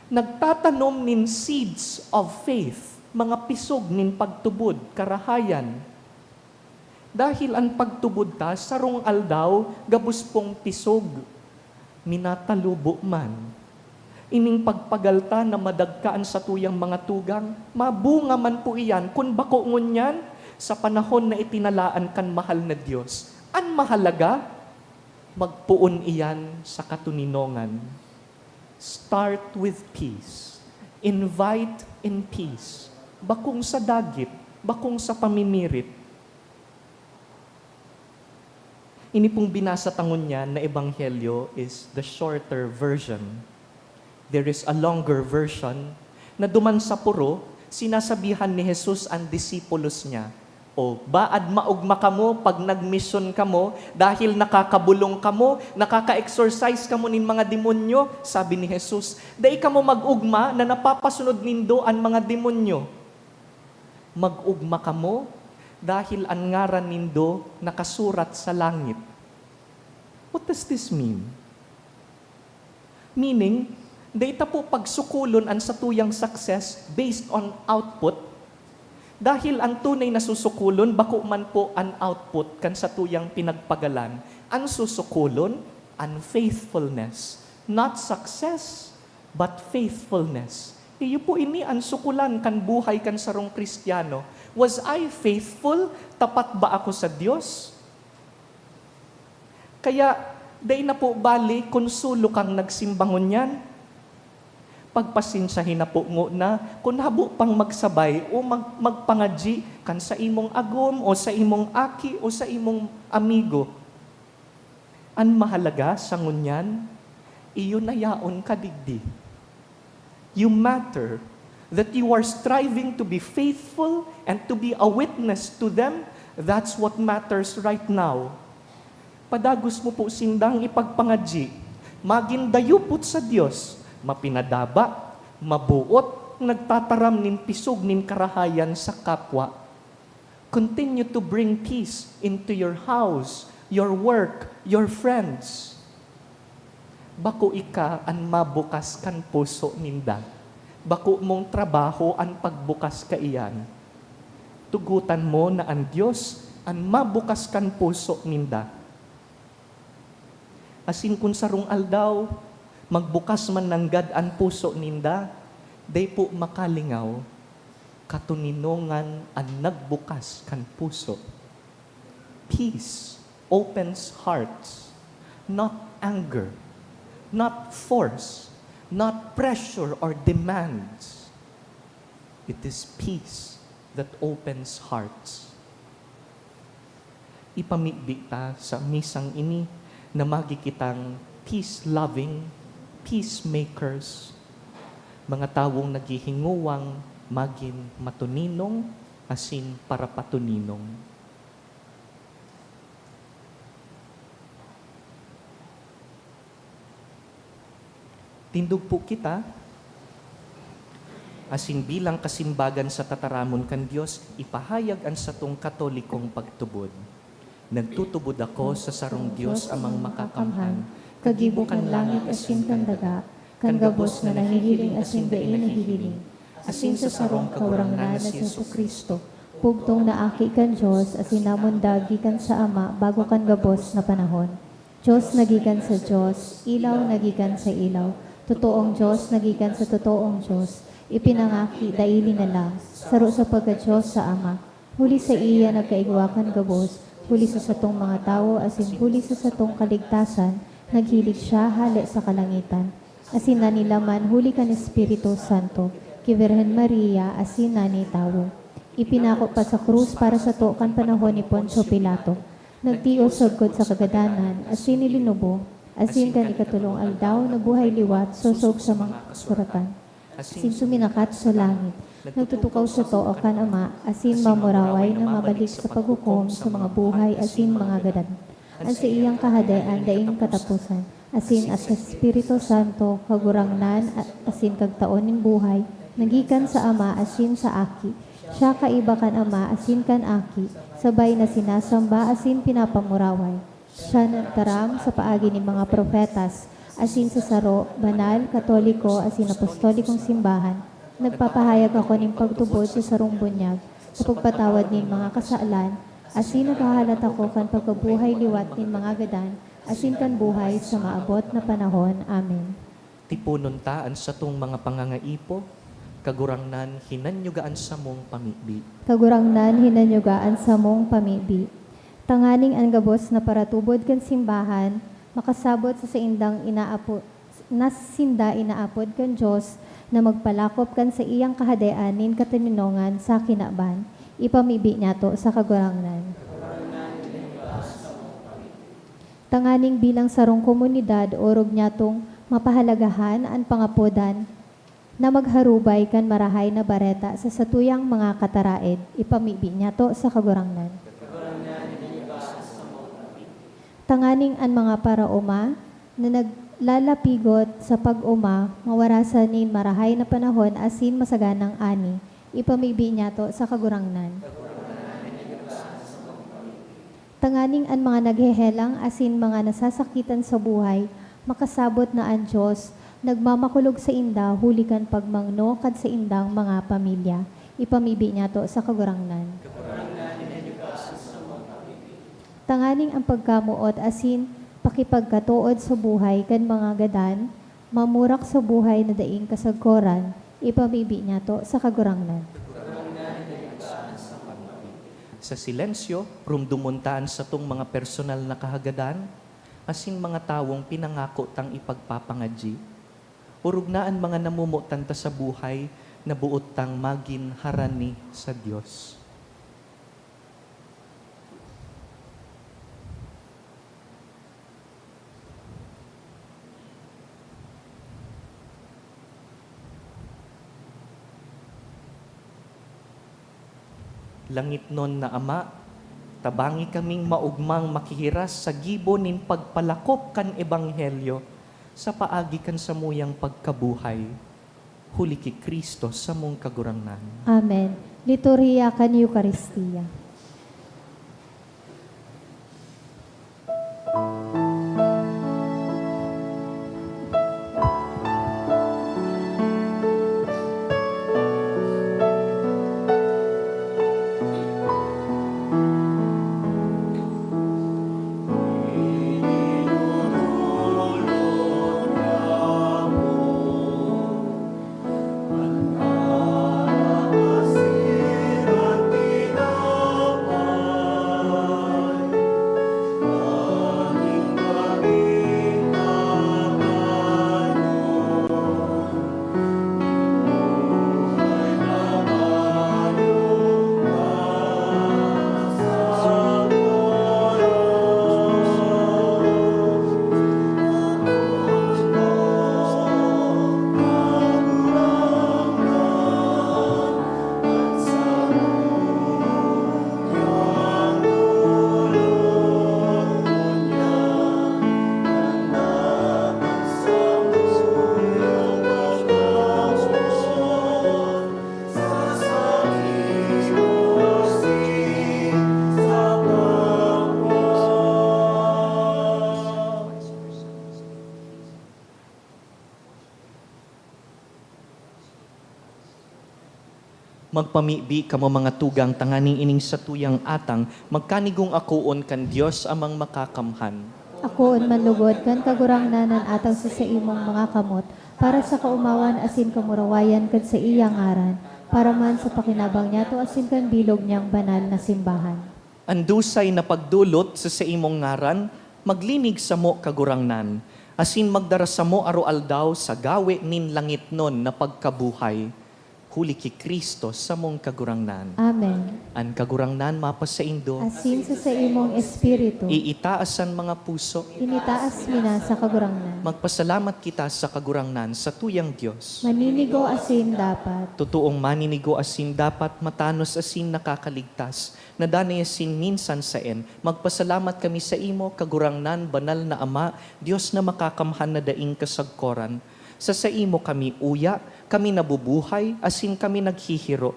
nagtatanom nin seeds of faith, mga pisog nin pagtubod, karahayan. Dahil ang pagtubod ta, sarong aldaw, gabus pong pisog, minatalubo man. Ining pagpagalta na madagkaan sa tuyang mga tugang, mabunga man po iyan, kung bako ngunyan, sa panahon na itinalaan kan mahal na Diyos. Ang mahalaga, magpuon iyan sa katuninongan. Start with peace. Invite in peace. Bakong sa dagit, bakong sa pamimirit. Ini pong binasa tangon niya na ebanghelyo is the shorter version. There is a longer version na duman sa puro, sinasabihan ni Jesus ang disipulos niya, o baad maugma kamo pag nagmission kamo dahil nakakabulong kamo, nakaka-exorcise kamo nin mga demonyo, sabi ni Jesus. Dai kamo magugma na napapasunod nindo ang mga demonyo. Magugma kamo dahil ang ngaran nindo nakasurat sa langit. What does this mean? Meaning, data po pagsukulon ang satuyang success based on output, Dahil ang tunay na susukulon, bako man po an output kan sa tuyang pinagpagalan, ang susukulon, unfaithfulness. Not success, but faithfulness. Iyo po ini ang sukulan kan buhay kan sarong Kristiyano. Was I faithful? Tapat ba ako sa Diyos? Kaya, day na po bali, konsulo kang nagsimbangon yan. Pagpasensyahin na po na, kung habo pang magsabay o magpangadji kan sa imong agom o sa imong aki o sa imong amigo. Ang mahalaga sa ngunyan, iyo na yaon kadigdi. You matter that you are striving to be faithful and to be a witness to them. That's what matters right now. Padagos mo po sindang ipagpangadji, magindayupot sa Diyos, mapinadaba, mabuot, nagtataram nin pisog nin karahayan sa kapwa. Continue to bring peace into your house, your work, your friends. Bako ika ang mabukas kan puso ninda. Bako mong trabaho ang pagbukas ka iyan. Tugutan mo na ang Diyos ang mabukas kan puso ninda. Asin kung sarong aldaw, magbukas man ng gad ang puso ninda, day po makalingaw, katuninongan ang nagbukas kan puso. Peace opens hearts, not anger, not force, not pressure or demands. It is peace that opens hearts. Ipamigdi ta sa misang ini na magikitang peace-loving, peacemakers, mga tawong naghihinguwang maging matuninong asin para patuninong. Tindog po kita, asin bilang kasimbagan sa tataramon kan Diyos, ipahayag ang satong katolikong pagtubod. Nagtutubod ako sa sarong Diyos amang makakamhan, kagibo kan langit asin kan daga, kan gabos na nahihiling asin dain nahihiling, asin sa sarong kaurangan na si Jesucristo, pugtong na aki kan Diyos, asin namon dagi kan sa Ama, bago kan gabos na panahon. Diyos nagikan sa Diyos, ilaw nagikan sa ilaw, totoong Diyos nagikan sa totoong Diyos, ipinangaki daili na lang, saro sa pagka-Diyos sa Ama, huli sa iya nagkaigwakan gabos, huli sa satong mga tao, asin huli sa satong kaligtasan, naghilig siya hali sa kalangitan. Asin na nila man huli kan Espiritu Santo, ki Virhen Maria, asin na ni tao. Ipinako pa sa krus para sa to kan panahon ni Poncio Pilato. Nagtios sagkod sa kagadanan, asin nilinubo, asin kan ikatulong aldaw na buhay liwat, sosog sa mga kasuratan. Asin suminakat sa langit, nagtutukaw sa to o kan Ama, asin mamuraway na mabalik sa paghukom sa mga buhay, asin mga gadan. Ang sa iyang kahadaan, daing katapusan, asin as sa Espiritu Santo, kagurangnan, asin kagtaon ng buhay, nagikan sa Ama, asin sa Aki. Siya kaiba kan Ama, asin kan Aki, sabay na sinasamba, asin pinapamuraway. Siya nagtaram sa paagi ng mga profetas, asin sa saro, banal, katoliko, asin apostolikong simbahan. Nagpapahayag ako ng pagtubod sa sarong bunyag, sa pagpatawad ng mga kasaalan, asin naghahalat ako kan pagkabuhay liwat ng mga gadan, asin kan buhay sa maabot na panahon. Amen. Tipunon taan sa tong mga pangangaipo, kagurangnan hinanyugaan sa mong pamibi. Kagurangnan hinanyugaan sa mong pamibi. Tanganing ang gabos na paratubod kan simbahan, makasabot sa saindang nasinda inaapod kan Diyos, na magpalakop kan sa iyang kahadaan nin katininongan sa kinaban, ipamibi niya to sa kagurangnan. Tanganing bilang sarong komunidad, orog niya tong mapahalagahan ang pangapodan na magharubay kan marahay na bareta sa satuyang mga kataraed, ipamibi niya to sa kagurangnan. Tanganing ang mga paraoma na naglalapigot sa pag-uma, mawarasan nin marahay na panahon asin masaganang ani, ipamibi niya to sa kagurangnan. Tanganing ang mga naghehelang asin mga nasasakitan sa buhay, makasabot na ang Diyos, nagmamakulog sa inda, hulikan pagmangno kad sa indang mga pamilya. ipamibi niya to sa kagurangnan. Tanganing ang pagkamuot asin pakipagkatuod sa buhay kan mga gadan, mamurak sa buhay na daing kasagkoran, ipamibi niya to sa kagurangnan. Sa silensyo, rumdumuntaan sa tong mga personal na kahagadan, asin mga tawong pinangako tang ipagpapangadji, urugnaan mga namumutan ta sa buhay na buot tang magin harani sa Dios. Langit nun na Ama, tabangi kaming maugmang makihiras sa gibo nin pagpalakop kan ebanghelyo sa paagi kan samuyang pagkabuhay. Huli ki Kristo sa mong kagurangnan. Amen. Liturhiya kan Eucharistia. Magpamibi kamo mga tugang tanganing ining sa tuyang atang, magkanigong akuon kan Dios amang makakamhan. Ako manlugod kan kagurangnanan atang sa imong mga kamot, para sa kaumawan asin kamurawayan kan sa iyang ngaran, para man sa pakinabang niya to asin kan bilog niyang banal na simbahan. Andusay na pagdulot sa imong ngaran, maglinig sa mo kagurangnan, asin magdara sa mo arualdaw sa gawe nin langit nun na pagkabuhay. Huli ki Kristo sa mong kagurangnan. Amen. An kagurangnan mapasaindo, Asin sa imong espiritu, iitaasan mga puso. initaas mina sa kagurangnan. Magpasalamat kita sa kagurangnan sa tuyang Dios. Maninigo asin dapat, Totoong maninigo asin dapat, matanos asin nakakaligtas, na danay asin minsan saen. Magpasalamat kami sa imo, kagurangnan, banal na Ama, Dios na makakamhan na daing kasagkoran. Sa imo kami uya, kami nabubuhay, asin kami naghihiro.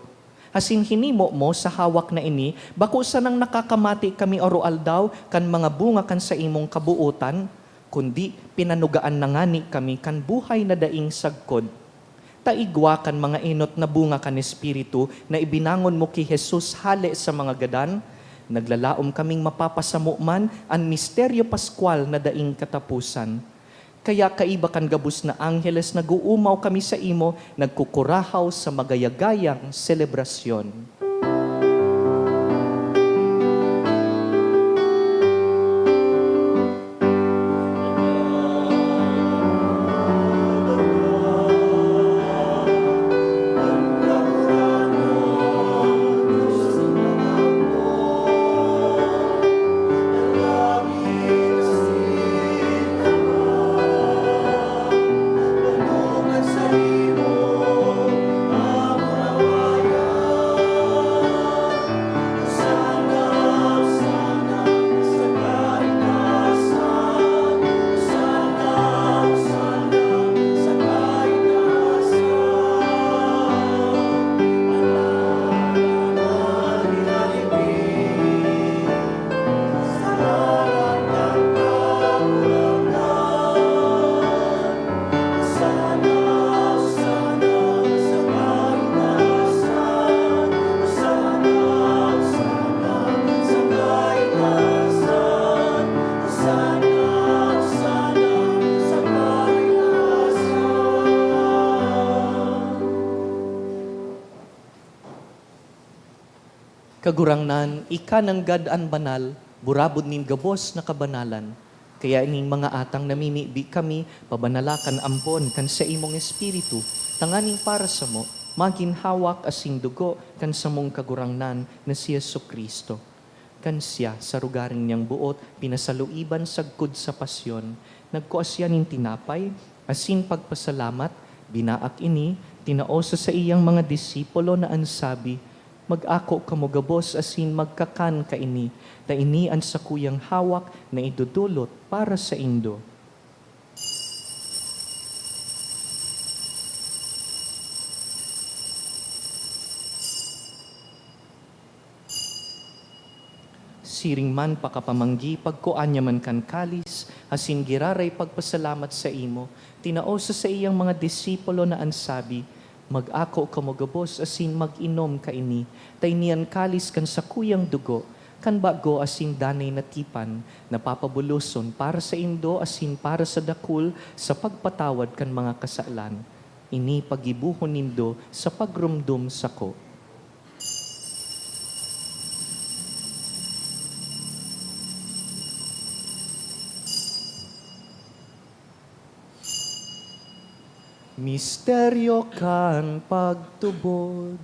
Asin hinimo mo sa hawak na ini, bako sanang nakakamati kami orualdaw kan mga bunga kan sa imong kabuutan, kundi pinanugaan na ngani kami kan buhay na daing sagkod. Taigwa kan mga inot na bunga kan Espiritu na ibinangon mo ki Jesus hale sa mga gadan, naglalaom kaming mapapasamu man ang misteryo paskwal na daing katapusan. Kaya kaiba kan gabus na angheles naguumaw kami sa imo, nagkukurahaw sa magayagayang selebrasyon. Kagurangnan, ika ng gadaan banal, burabod nin gabos na kabanalan. Kaya ining mga atang namimibi kami, pabanalakan ampon kan sa imong espiritu, tanganing para sa mo, maginhawak asing dugo kan sa mong kagurangnan na si Jesucristo. Kan siya sa rugaring niyang buot, pinasaluiban sagkod sa pasyon, nagkuasya nin tinapay, asin pagpasalamat, binaak ini, tinaosa sa iyang mga disipulo na ansabi, mag-ako kamo gabos asin magkakan ka ini, ta ini ang sakuyang hawak na idudulot para sa indo. Siring man pakapamanggi, pagkuanya man kan kalis, asin giraray pagpasalamat sa imo, tinaosa sa iyang mga disipulo na ansabi, mag-ako kamo gabos asin mag-inom ka ini, tay niyan kalis kan sa kuyang dugo, kan bago asin danay na tipan, napapabuluson para sa indo asin para sa dakul sa pagpatawad kan mga kasalan. Ini pagibuhon nindo sa pagrumdum sako. Misteryo kan pagtubod.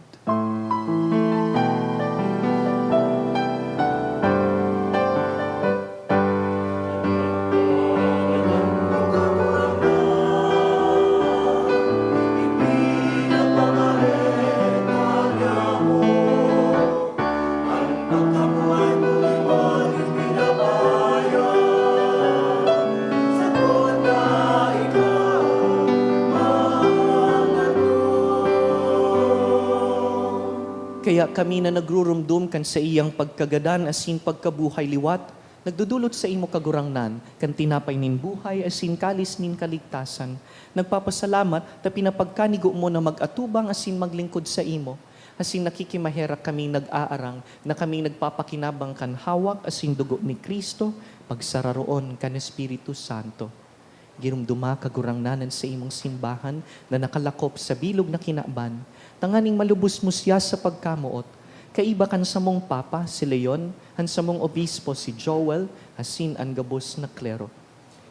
Kaya kami na nagrurumdum kan sa iyang pagkagadan asin pagkabuhay liwat, nagdudulot sa imo kagurangnan, kan tinapay nin buhay asin kalis nin kaligtasan. Nagpapasalamat ta pinapagkanigo mo na mag-atubang asin maglingkod sa imo. Asin nakikimahera kami nag-aarang na kami nagpapakinabang kan hawak asin dugo ni Kristo, pagsararoon kan Espiritu Santo. Girumduma kagurangnanan sa imong simbahan na nakalakop sa bilog na kinaban, tanganing malubos mo siya sa pagkamuot. Kaiba kan sa mong papa, si Leon, han sa mong obispo, si Joel, asin ang gabos na klero.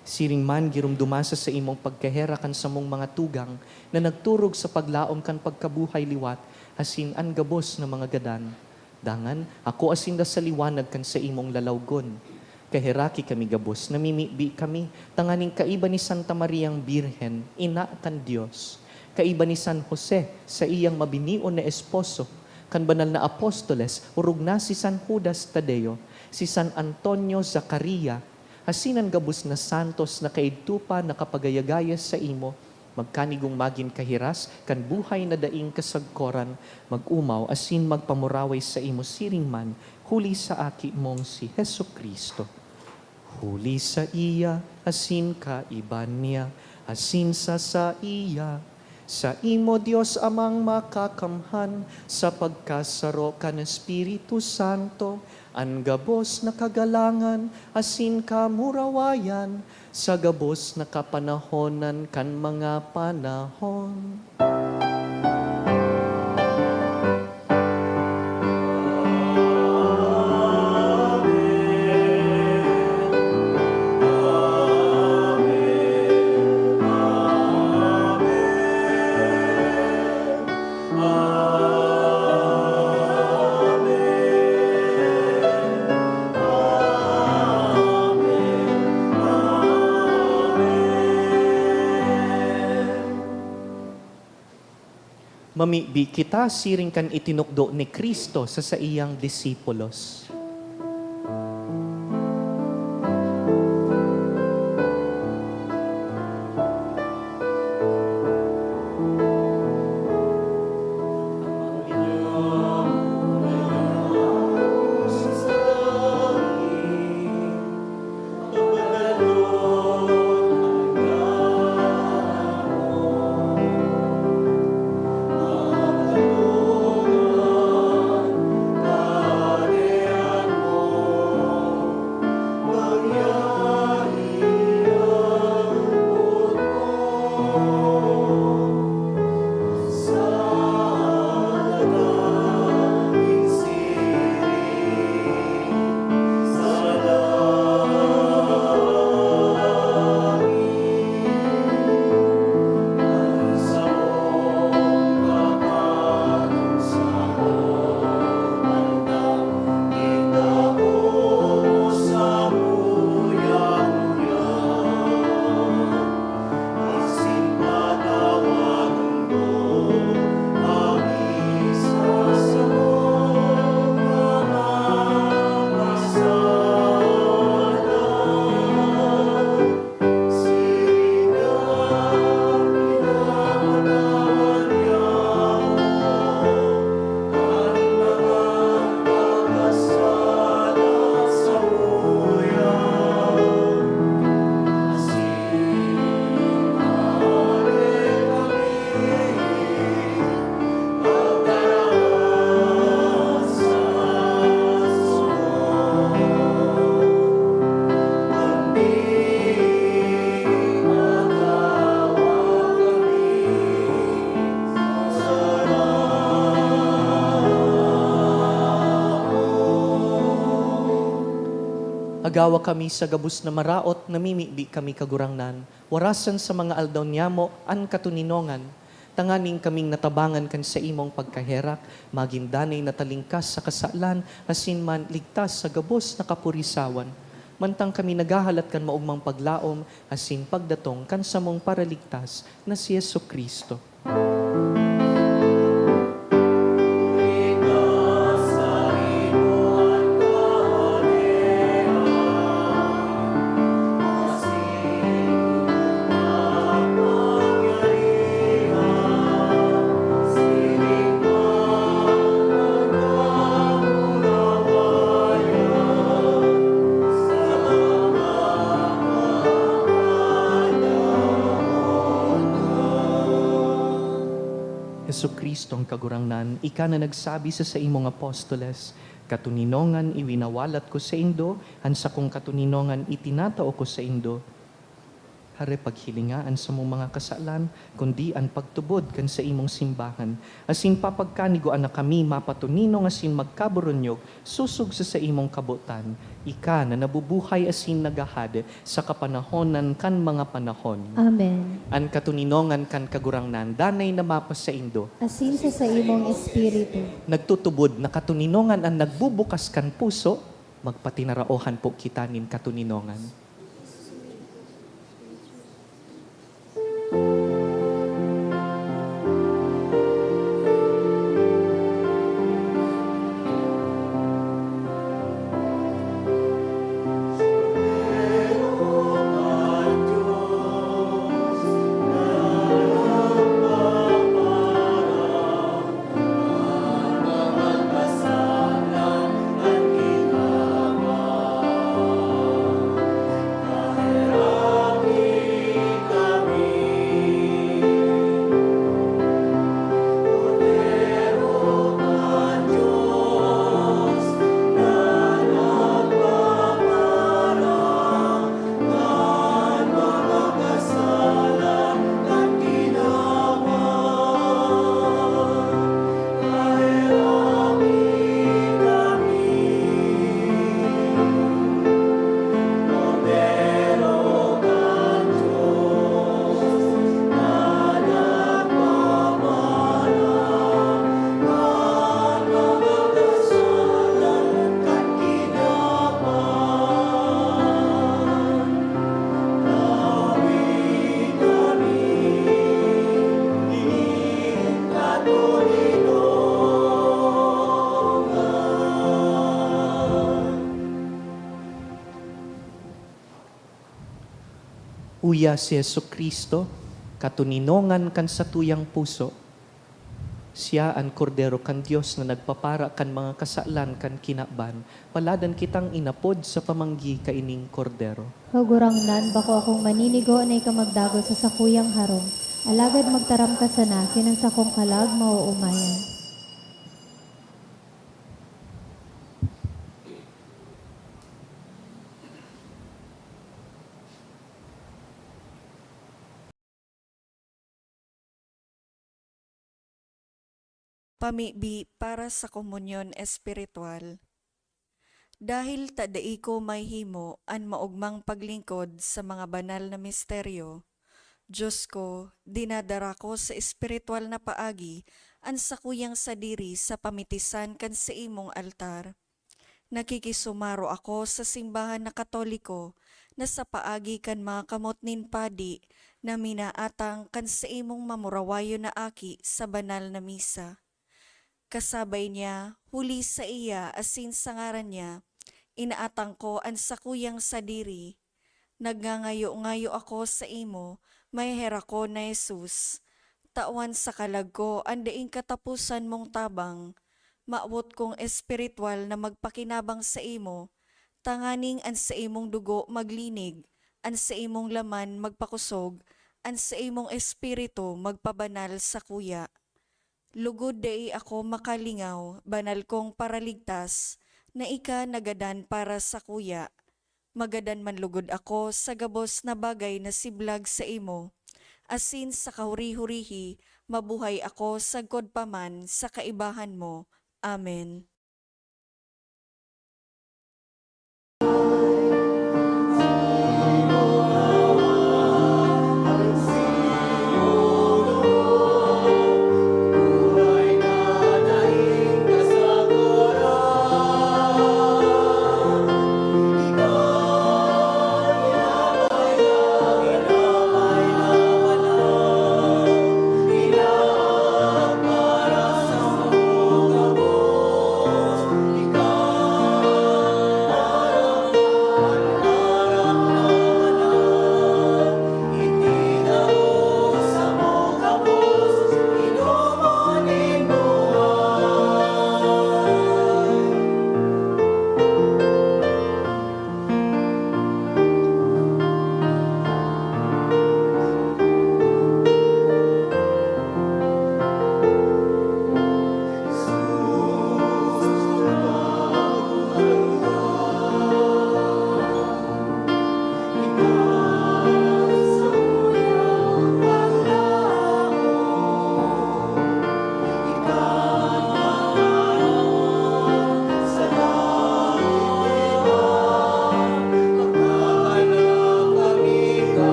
Siring man, girumdumasa sa imong pagkahera kan sa mong mga tugang na nagturog sa paglaom kan pagkabuhay liwat, asin ang gabos na mga gadan. Dangan, ako asin da sa liwanag kan sa imong lalawgon. Kahiraki kami gabos, namimibi kami, tanganing kaiba ni Santa Mariang Birhen, ina kan Diyos. Kaiba ni San Jose sa iyang mabinion na esposo, kan banal na apostoles, urog na si San Judas Tadeo, si San Antonio Zacaria, hasinan gabos na santos na kaidtupa na kapagayagaya sa imo, magkanigong magin kahiras, kan buhay na daing kasagkoran, mag-umaw, asin magpamuraway sa imo siring man, huli sa aki mong si Heso Kristo. Huli sa iya, asin ka iban niya, asin sa iya, sa imo Diyos amang makakamhan, sa pagkasaro kan Espiritu Santo, ang gabos na kagalangan, asin ka murawayan, sa gabos na kapanahonan kan mga panahon. Mamibi kita siring kan itinukdo ni Kristo sa iyang disipulos. Agawa kami sa gabus na maraot, namimibi kami kagurangnan. Warasan sa mga aldaw niyamo, an katuninongan. Tanganing kaming natabangan kan sa imong pagkaherak, magindanay na talingkas sa kasalan, asin man ligtas sa gabos na kapurisawan. Mantang kami nagahalat kan maugmang paglaom, asin pagdatong kan sa mong paraligtas na si Yesu Kristo. Yesu Kristo ang kagurangnan, ika na nagsabi sa imong apostoles, katuninongan iwinawalat ko sa indo, hansa kong katuninongan itinatao ko sa indo. Hare paghilingaan sa mong mga kasalan, kundi ang pagtubod kan sa imong simbahan. Asin papagkanigoan na kami mapatuninong asin magkaburonyog, susug sa imong kabutan. Ika na nabubuhay asin nagahad sa kapanahonan kan mga panahon. Amen. An katuninongan kan kagurangnan, danay na mapas sa indo. Asin sa imong espiritu. Nagtutubod na katuninongan ang nagbubukas kan puso, magpatinaraohan po kita nin katuninongan. Uya si Yesu Kristo, katuninongan kan sa tuyang puso. Siya ang kordero kan Dios na nagpapara kan mga kasalan kan kinaban. Paladan kitang inapod sa pamanggi kaining kordero. Kagurangnan, bako akong maninigo na ikamagdago sa sakuyang harong. Alagad magtaram ka sana, kinang sakong kalag mauumayan. Pamibi para sa komunyon espiritual. Dahil tadai ko may himo an maugmang paglingkod sa mga banal na misteryo, Diyos ko, dinadara ko sa espiritual na paagi an sakuyang sadiri sa pamitisan kan sa imong altar. Nakikisumaro ako sa simbahan na Katoliko na sa paagi kan mga kamot nin padi na minaatang kan sa imong mamurawayo na aki sa banal na misa. Kasabay niya, huli sa iya asin sa ngaran niya, inaatang ko ang sakuyang sadiri. Nagngangayo-ngayo ako sa imo, may hera ko na Jesus. Tawan sa kalag ko, andaing katapusan mong tabang. Maabot kong espiritual na magpakinabang sa imo, tanganing an sa imong dugo maglinig, an sa imong laman magpakusog, an sa imong espiritu magpabanal sa kuya. Lugod dai ako makalingaw, banal kong paraligtas, na ika nagadan para sa kuya. Magadan man lugod ako sa gabos na bagay na siblag sa imo. Asin sa kahuri-hurihi, mabuhay ako sagkod paman sa kaibahan mo. Amen.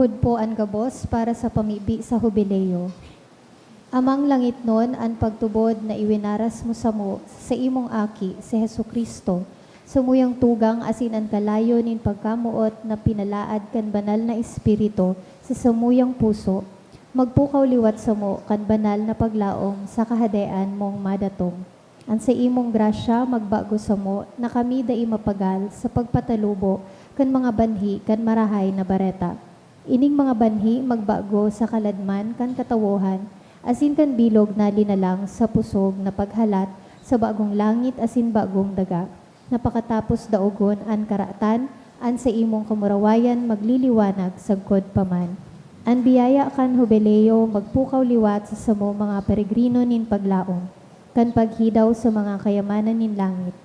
Luhod po ang gabos para sa pamibi sa hubileo. Amang langit nun ang pagtubod na iwinaras mo sa imong aki, si Hesu Kristo, sumuyang tugang asin ang kalayo nin pagkamuot na pinalaad kan banal na espiritu sa samuyang puso, magpukaw liwat sa mo kan banal na paglaom sa kahadean mong madatong. Ang sa imong grasya magbago sa mo na kami dai mapagal sa pagpatalubo kan mga banhi kan marahay na bareta. Ining mga banhi magbago sa kaladman kan katawuhan, asin kan bilog na linalang sa pusog na paghalat sa bagong langit asin bagong daga. Napakatapos daogon an karatan, an sa imong kamurawayan magliliwanag sagkod paman. An biyaya kan hubileo magpukaw liwat sa samo mga peregrino nin paglaom, kan paghidaw sa mga kayamanan nin langit.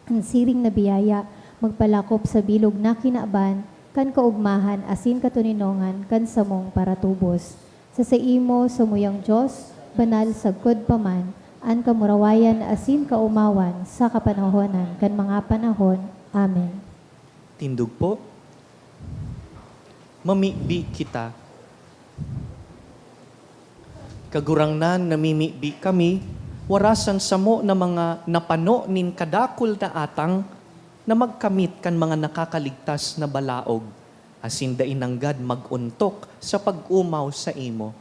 Ang siring na biyaya magpalakop sa bilog na kinaaban, kan kaugmahan asin katuninongan kan samong paratubos. Sa imo samuyang Diyos, banal sagkod paman, an kamurawayan asin kaumawan sa kapanahonan kan mga panahon. Amen. Tindog po. Mamibi kita. Kagurangnan namimibi kami, warasan sa mo na mga napano nin kadakul na atang na magkamit kan mga nakakaligtas na balaog, asin dainanggad maguntok sa pag-umaw sa imo.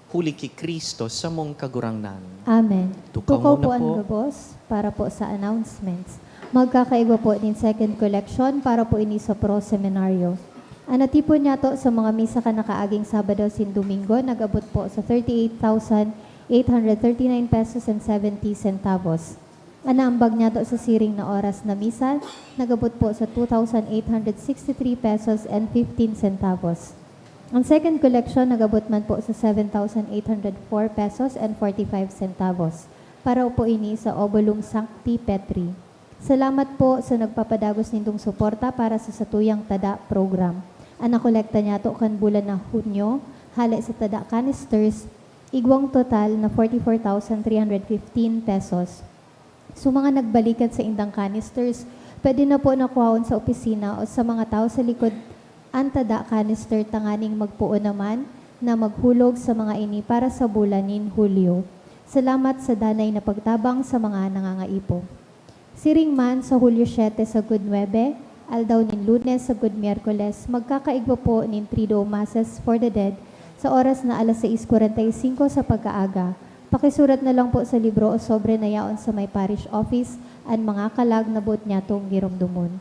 Huli ki Kristo sa mong kagurangnan. Amen. Tukaw Tukaw muna po ang po. gabos para po sa announcements. Magkakaigwa po din second collection para po ini sa pro seminaryo. Ang natipon niya to sa mga misa ka nakaaging Sabado sin Domingo, nag-abot po sa 38,839 pesos and 70 centavos. Anaambag niya to sa siring na oras na misa, nag-abot po sa 2,863 pesos and 15 centavos. Ang second collection, nagabot man po sa 7,804 pesos and 45 centavos para po ini sa Obolum Sancti Petri. Salamat po sa nagpapadagos nindong suporta para sa Satuyang Tada program. Ang nakolekta niya to kan bulan na Hunyo, hali sa tada canisters, igwang total na 44,315 pesos. So mga nagbalikan sa indang canisters, pwede na po nakuhaon sa opisina o sa mga tao sa likod ang tada canister tanganing magpuo naman na maghulog sa mga ini para sa bulanin Hulyo. Salamat sa danay na pagtabang sa mga nangangaipo. Siring man sa Hulyo 7 sa Good 9, aldaw nin Lunes sa Good Miyerkules, magkakaigwa po nin Trido Masses for the Dead sa oras na alas 6:45 sa pagkaaga. Pakisurat na lang po sa libro o sobre na yaon sa may parish office ang mga kalag na buot niya tong giromdumon.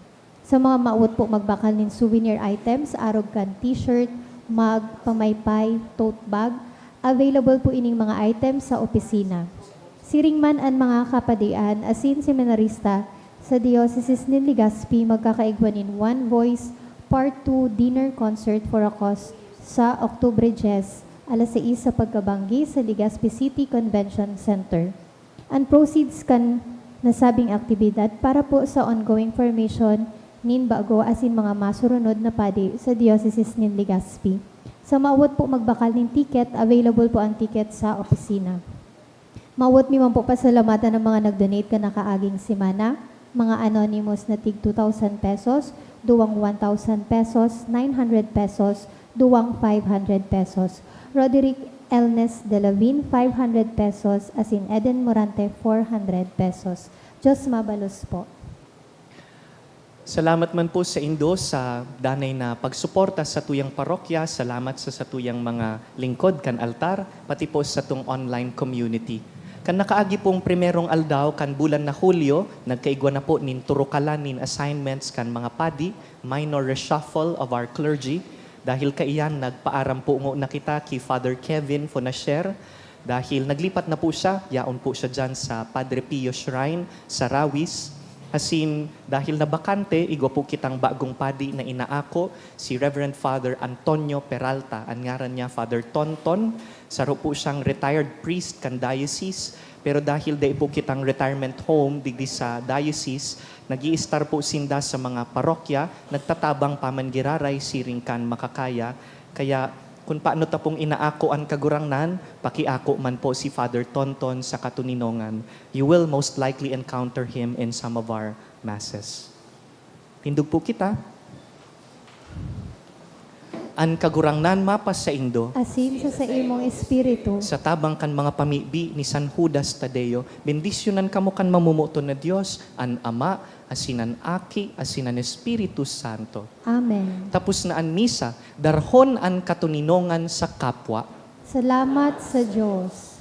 Sa mga maawot po magbakal nin souvenir items, arog kan t-shirt, mug, pamaypay, tote bag, available po ining mga items sa opisina. Siring man ang mga kapadian, asin seminarista sa Diocese ni Legazpi magkakaigwa nin One Voice Part 2 Dinner Concert for a Cause sa Oktubre 10, alas 6 sa pagkabanggi sa Legazpi City Convention Center. Ang proceeds kan nasabing aktibidad para po sa ongoing formation nin bago asin mga masurunod na padi sa Diocese ni Legazpi. Sa maawot po magbakal nin ticket, available po ang ticket sa opisina. Maawot mi man po pasalamatan ng mga nag-donate ka nakaaging simana, mga anonymous na tig 2,000 pesos, duwang 1,000 pesos, 900 pesos, duwang 500 pesos. Roderick Elnes de Lavin, 500 pesos, asin Eden Morante, 400 pesos. Diyos mabalos po. Salamat man po sa Indo sa danay na pagsuporta sa tuyang parokya. Salamat sa tuyang mga lingkod kan altar, pati po sa tung online community. Kan nakaagi pong primerong aldaw kan bulan na Hulyo, nagkaigwa na po nin turukalan nin assignments kan mga padi, minor reshuffle of our clergy. Dahil kaiyan, nagpaaram po na kita kay Father Kevin Fonasher. Dahil naglipat na po siya, yaon po siya dyan sa Padre Pio Shrine sa Rawis. Asin, dahil nabakante, igwa po kitang bagong padi na inaako, si Reverend Father Antonio Peralta. Ang ngaran niya, Father Tonton. Saro po siyang retired priest kan diocese. Pero dahil dahil po kitang retirement home digdi sa diocese, nag-i-star po sinda sa mga parokya, nagtatabang pamangiraray siring kan makakaya. Kaya kung paano ta pong inaako ang kagurangnan, pakiako man po si Father Tonton sa katuninongan. You will most likely encounter him in some of our masses. Tindog po kita. an kagurangnan mapas sa indo, asin sa imong espiritu, sa tabang kan mga pamibi ni San Judas Tadeo, bendisyonan kamo kan mamumuto na Dios, an Ama, asinan Aki, asinan Espiritu Santo. Amen. Tapos na an misa, darhon an katuninongan sa kapwa. Salamat sa Diyos.